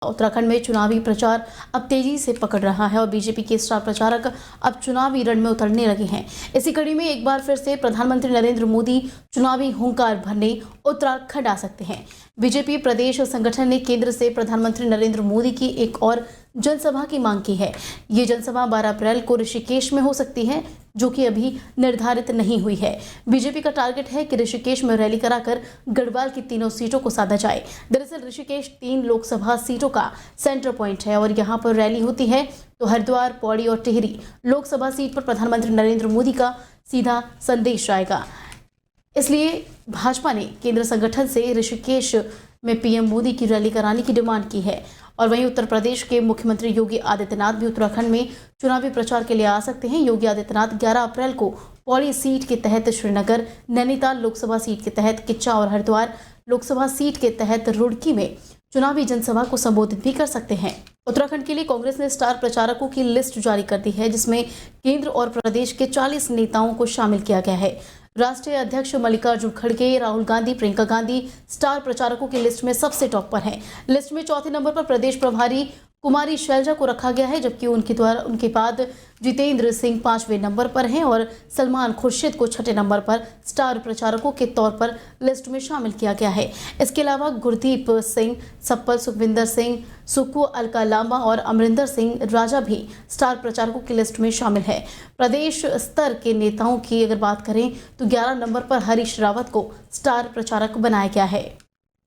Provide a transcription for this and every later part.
उत्तराखंड में चुनावी प्रचार अब तेजी से पकड़ रहा है और बीजेपी के स्टार प्रचारक अब चुनावी रण में उतरने लगे हैं। इसी कड़ी में एक बार फिर से प्रधानमंत्री नरेंद्र मोदी चुनावी हुंकार भरने उत्तराखंड आ सकते हैं। बीजेपी प्रदेश संगठन ने केंद्र से प्रधानमंत्री नरेंद्र मोदी की एक और जनसभा की मांग की है। ये जनसभा 12 अप्रैल को ऋषिकेश में हो सकती है, जो कि अभी निर्धारित नहीं हुई है। बीजेपी का टारगेट है कि ऋषिकेश में रैली कराकर गढ़वाल की तीनों सीटों को साधा जाए। दरअसल ऋषिकेश 3 लोकसभा सीटों का सेंटर पॉइंट है और यहाँ पर रैली होती है तो हरिद्वार, पौड़ी और टिहरी लोकसभा सीट पर प्रधानमंत्री नरेंद्र मोदी का सीधा संदेश आएगा। इसलिए भाजपा ने केंद्र संगठन से ऋषिकेश में पीएम मोदी की रैली कराने की डिमांड की है। और वहीं उत्तर प्रदेश के मुख्यमंत्री योगी आदित्यनाथ भी उत्तराखंड में चुनावी प्रचार के लिए आ सकते हैं। योगी आदित्यनाथ 11 अप्रैल को पौड़ी सीट के तहत श्रीनगर, नैनीताल लोकसभा सीट के तहत किच्चा और हरिद्वार लोकसभा सीट के तहत रुड़की में चुनावी जनसभा को संबोधित भी कर सकते हैं। उत्तराखंड के लिए कांग्रेस ने स्टार प्रचारकों की लिस्ट जारी कर दी है, जिसमें केंद्र और प्रदेश के 40 नेताओं को शामिल किया गया है। राष्ट्रीय अध्यक्ष मल्लिकार्जुन खड़गे, राहुल गांधी, प्रियंका गांधी स्टार प्रचारकों की लिस्ट में सबसे टॉप पर हैं। लिस्ट में चौथे नंबर पर प्रदेश प्रभारी कुमारी शैलजा को रखा गया है, जबकि उनके बाद जितेंद्र सिंह 5वें नंबर पर हैं और सलमान खुर्शीद को 6ठे नंबर पर स्टार प्रचारकों के तौर पर लिस्ट में शामिल किया गया है। इसके अलावा गुरदीप सिंह सप्पल, सुखविंदर सिंह सुक्खू, अलका लांबा और अमरिंदर सिंह राजा भी स्टार प्रचारकों की लिस्ट में शामिल है। प्रदेश स्तर के नेताओं की अगर बात करें तो 11 नंबर पर हरीश रावत को स्टार प्रचारक बनाया गया है।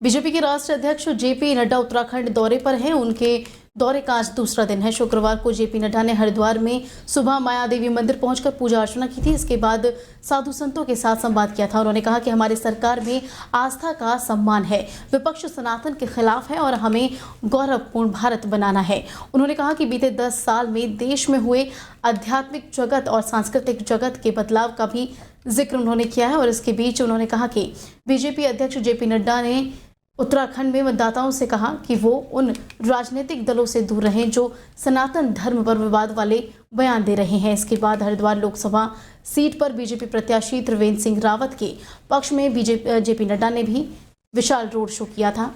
बीजेपी के राष्ट्रीय अध्यक्ष जेपी नड्डा उत्तराखंड दौरे पर हैं। उनके दौरे का आज दूसरा दिन है। शुक्रवार को जेपी नड्डा ने हरिद्वार में सुबह माया देवी मंदिर पहुंचकर पूजा अर्चना की थी। इसके बाद साधु संतों के साथ संवाद किया था। उन्होंने कहा कि हमारी सरकार में आस्था का सम्मान है, विपक्ष सनातन के खिलाफ है और हमें गौरवपूर्ण भारत बनाना है। उन्होंने कहा कि बीते 10 साल में देश में हुए आध्यात्मिक जगत और सांस्कृतिक जगत के बदलाव का भी जिक्र उन्होंने किया है। और इसके बीच उन्होंने कहा कि बीजेपी अध्यक्ष जेपी नड्डा ने उत्तराखंड में मतदाताओं से कहा कि वो उन राजनीतिक दलों से दूर रहें जो सनातन धर्म पर विवाद वाले बयान दे रहे हैं। इसके बाद हरिद्वार लोकसभा सीट पर बीजेपी प्रत्याशी त्रिवेंद्र सिंह रावत के पक्ष में जेपी नड्डा ने भी विशाल रोड शो किया था।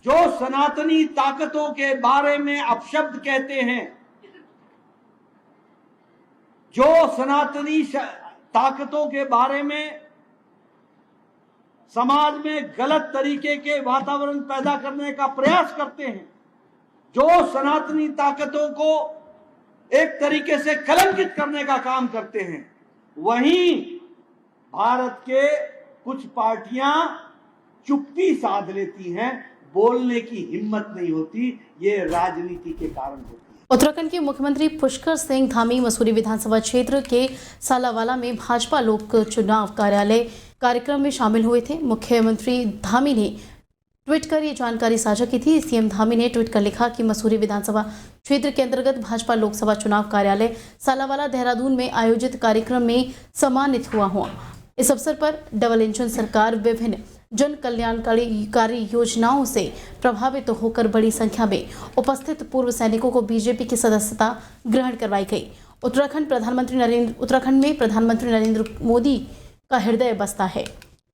जो सनातनी ताकतों के बारे में अपशब्द कहते हैं, जो सनातनी ताकतों के बारे में समाज में गलत तरीके के वातावरण पैदा करने का प्रयास करते हैं, जो सनातनी ताकतों को एक तरीके से कलंकित करने का काम करते हैं, वहीं भारत के कुछ पार्टियां चुप्पी साध लेती हैं, बोलने की हिम्मत नहीं होती। ये राजनीति के कारण होती है। उत्तराखंड के मुख्यमंत्री पुष्कर सिंह धामी मसूरी विधानसभा क्षेत्र के सालावाला में भाजपा लोक चुनाव कार्यालय कार्यक्रम में शामिल हुए थे। मुख्यमंत्री धामी ने ट्वीट कर ये जानकारी साझा की थी। सीएम धामी ने ट्वीट कर लिखा कि मसूरी विधानसभा क्षेत्र के अंतर्गत भाजपा लोकसभा चुनाव कार्यालय सालावाला देहरादून में आयोजित कार्यक्रम में सम्मानित हुआ। इस अवसर पर डबल इंजन सरकार विभिन्न जन कल्याणकारी योजनाओं से प्रभावित होकर बड़ी संख्या में उपस्थित पूर्व सैनिकों को बीजेपी की सदस्यता ग्रहण करवाई गई। उत्तराखंड में प्रधानमंत्री नरेंद्र मोदी का हृदय बसता है।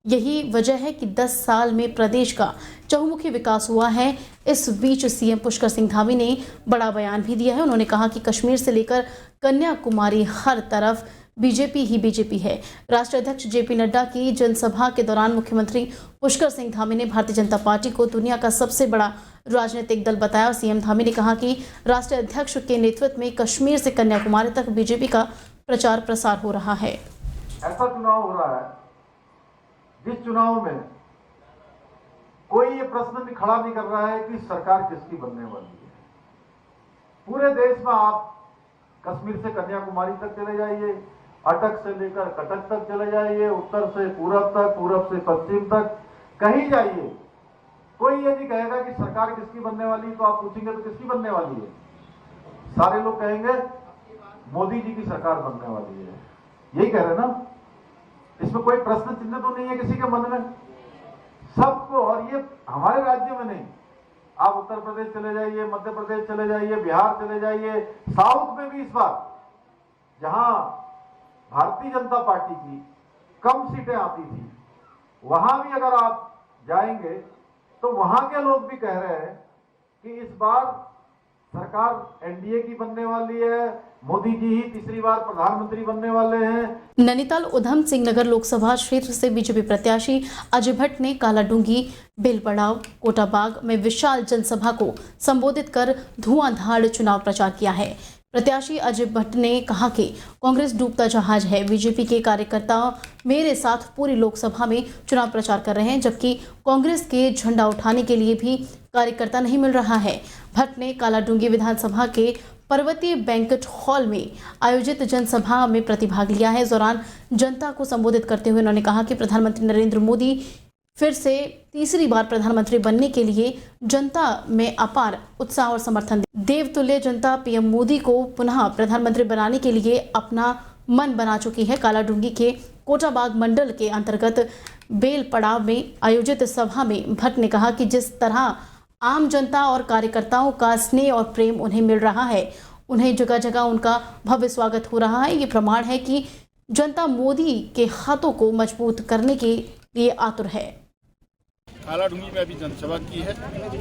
यही वजह है कि 10 साल में प्रदेश का चहुमुखी विकास हुआ है। इस बीच सीएम पुष्कर सिंह धामी ने बड़ा बयान भी दिया है। उन्होंने कहा कि कश्मीर से लेकर कन्याकुमारी हर तरफ बीजेपी ही बीजेपी है। राष्ट्रीय अध्यक्ष जेपी नड्डा की जनसभा के दौरान मुख्यमंत्री पुष्कर सिंह धामी ने भारतीय जनता पार्टी को दुनिया का सबसे बड़ा राजनीतिक दल बताया। और सीएम धामी ने कहा कि राष्ट्रीय अध्यक्ष के नेतृत्व में कश्मीर से कन्याकुमारी तक बीजेपी का प्रचार प्रसार हो रहा है। ऐसा चुनाव हो रहा है जिस चुनाव में कोई ये प्रश्न भी खड़ा नहीं कर रहा है कि सरकार किसकी बनने वाली है। पूरे देश में आप कश्मीर से कन्याकुमारी तक चले जाइए, अटक से लेकर कटक तक चले जाइए, उत्तर से पूरब तक, पूरब से पश्चिम तक, कहीं जाइए, कोई ये नहीं कहेगा कि सरकार किसकी बनने वाली। तो आप पूछेंगे तो किसकी बनने वाली है, सारे लोग कहेंगे मोदी जी की सरकार बनने वाली है। यही कह रहे ना, इसमें कोई प्रश्न चिन्ह तो नहीं है किसी के मन में, सबको। और ये हमारे राज्य में नहीं, आप उत्तर प्रदेश चले जाइए, मध्य प्रदेश चले जाइए, बिहार चले जाइए, साउथ में भी इस बार जहां भारतीय जनता पार्टी की कम सीटें आती थी, वहां भी अगर आप जाएंगे तो वहां के लोग भी कह रहे हैं कि इस बार सरकार एनडीए की बनने वाली है, मोदी जी ही तीसरी बार प्रधानमंत्री बनने वाले हैं। नैनीताल उधम सिंह नगर लोकसभा क्षेत्र से बीजेपी प्रत्याशी अजय भट्ट ने कालाडूंगी, बेलपड़ाव, कोटाबाग में विशाल जनसभा को संबोधित कर धुआंधार चुनाव प्रचार किया है। प्रत्याशी अजय भट्ट ने कहा कि कांग्रेस डूबता जहाज है। बीजेपी के कार्यकर्ता मेरे साथ पूरी लोकसभा में चुनाव प्रचार कर रहे हैं, जबकि कांग्रेस के झंडा उठाने के लिए भी कार्यकर्ता नहीं मिल रहा है। भट्ट ने कालाडूंगी विधानसभा के पर्वतीय बैंक्वेट हॉल में आयोजित जनसभा में प्रतिभाग लिया है। इस दौरान जनता को संबोधित करते हुए उन्होंने कहा कि प्रधानमंत्री नरेंद्र मोदी फिर से तीसरी बार प्रधानमंत्री बनने के लिए जनता में अपार उत्साह और समर्थन। देवतुल्य जनता पीएम मोदी को पुनः प्रधानमंत्री बनाने के लिए अपना मन बना चुकी है। कालाडूंगी के कोटाबाग मंडल के अंतर्गत बेलपड़ाव में आयोजित सभा में भट्ट ने कहा कि जिस तरह आम जनता और कार्यकर्ताओं का स्नेह और प्रेम उन्हें मिल रहा है, उन्हें जगह जगह उनका भव्य स्वागत हो रहा है। ये प्रमाण है कि जनता मोदी के हाथों को मजबूत करने के लिए आतुर है। कालाडूंगी में अभी जनसभा की है,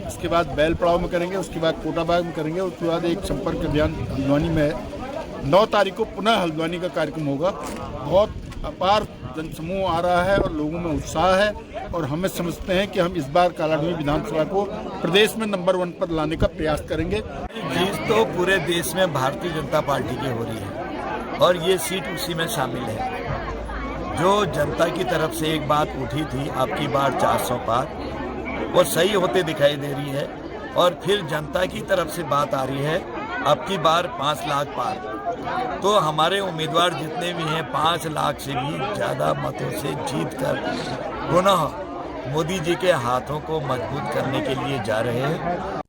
उसके बाद बैलपड़ाव में करेंगे, उसके बाद कोटाबाग में करेंगे, उसके बाद एक संपर्क अभियान हल्द्वानी में है। 9 तारीख को पुनः हल्द्वानी का कार्यक्रम होगा। बहुत अपार जनसमूह आ रहा है और लोगों में उत्साह है और हमें समझते हैं कि हम इस बार कालाडूंगी विधानसभा को प्रदेश में नंबर 1 पर लाने का प्रयास करेंगे। जीत तो पूरे देश में भारतीय जनता पार्टी की हो रही है और ये सीट उसी में शामिल है। जो जनता की तरफ से एक बात उठी थी, आपकी बार 400 पार, वो सही होते दिखाई दे रही है और फिर जनता की तरफ से बात आ रही है आपकी बार 5 लाख पार। तो हमारे उम्मीदवार जितने भी हैं 5 लाख से भी ज़्यादा मतों से जीतकर पुनः मोदी जी के हाथों को मजबूत करने के लिए जा रहे हैं।